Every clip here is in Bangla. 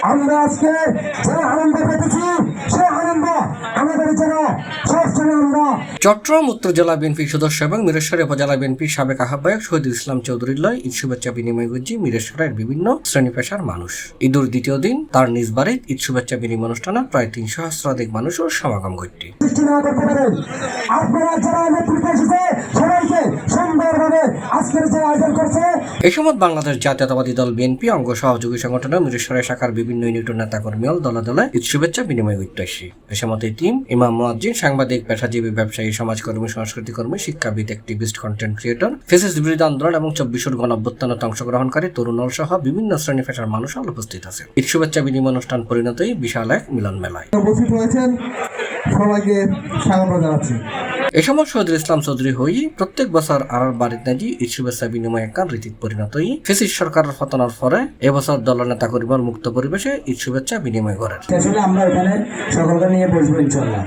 আমরা আজকে যে আনন্দ পেতেছি সে আনন্দ আমাদের যেন সবসময় আমরা। চট্টগ্রাম উত্তর জেলা বিএনপি সদস্য এবং মিরেশ্বর উপজেলা বিএনপির সাবেক আহ্বায়ক শহীদুল ইসলাম চৌধুরীর লয় ঈদ শুভেচ্ছা বিনিময় করছি মিরেশ্বরের বিভিন্ন শ্রেণী পেশার মানুষ। ঈদের দ্বিতীয় দিন তার নিজ বাড়িতে ঈদ শুভেচ্ছা বিনিময় অনুষ্ঠানে প্রায় 300 সহস্রাধিক মানুষের সমাগম ঘটে। এই সময় বাংলাদেশ জাতীয়তাবাদী দল বিএনপি অঙ্গ সহযোগী সংগঠন মিরেশ্বরের শাখার বিভিন্ন ইউনিটের নেতাকর্মী দলে দলে ঈদ শুভেচ্ছা বিনিময় করতে আসে। এ সময় টিম ইমাম মুয়াজ্জিন, সাংবাদিক, পেশাজীবী, ব্যবসায়ী, সমাজকর্মী, সংস্কৃতি কর্মী, শিক্ষাবিদ, অ্যাক্টিভিস্ট, কন্টেন্ট ক্রিয়েটর, ফেসিস্ট বিরোধী আন্দোলন এবং 24 গণ অভ্যুত্থানে অংশগ্রহণকারী তরুণ সহ বিভিন্ন শ্রেণী পেশার মানুষ উপস্থিত আছে। ঈদ শুভেচ্ছা বিনিময় অনুষ্ঠান পরিণতই বিশাল এক মিলন মেলায়। সবাইকে স্বাগত জানাচ্ছি। এ সময় শহীদুল ইসলাম চৌধুরী হই প্রত্যেক বছর আর বাড়িতে নাজি ঈদ শুভেচ্ছা বিনিময় একখান রীতির পরিণতই ফেসিস্ট সরকারের পতনের পরে এবছর দল নেতা কর্মীর মুক্ত পরিবেশে ঈদ শুভেচ্ছা বিনিময় করেন। আমরা এখানে সকলকে নিয়ে বসবো ইনশাআল্লাহ।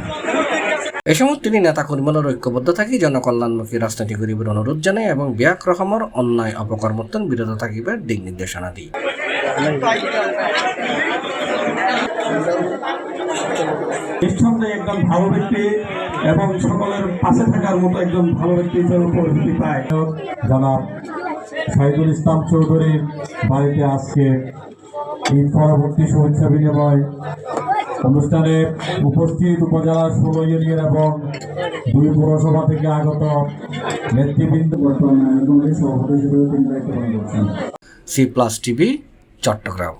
এ সময় তিনি নেতা কর্মীদের ঐক্যবদ্ধ থাকি জনকল্যাণমুখী রাজনীতি করিবার অনুরোধ জানায় এবং ব্যাক রকমের অন্যায় অপকর্মত্বন বিরত থাকিবার দিক নির্দেশনা দিই। নিঃসন্দেহে একজন ভালো ব্যক্তি এবং সকলের পাশে থাকার মতো একজন ভালো ব্যক্তি হিসেবে পরিচিতি পায় জনাব শহীদুল ইসলাম চৌধুরীর বাড়িতে আজকে ঈদ পরবর্তী শুভেচ্ছা বিনিময় অনুষ্ঠানে উপস্থিত উপজেলার 16 ইউনিয়ন এবং 2 পৌরসভা থেকে আগত নেতৃবৃন্দ বর্তমান সভাপতি হিসেবে তিনি দায়িত্ব পালন করছেন। C+ TV, Chittagong.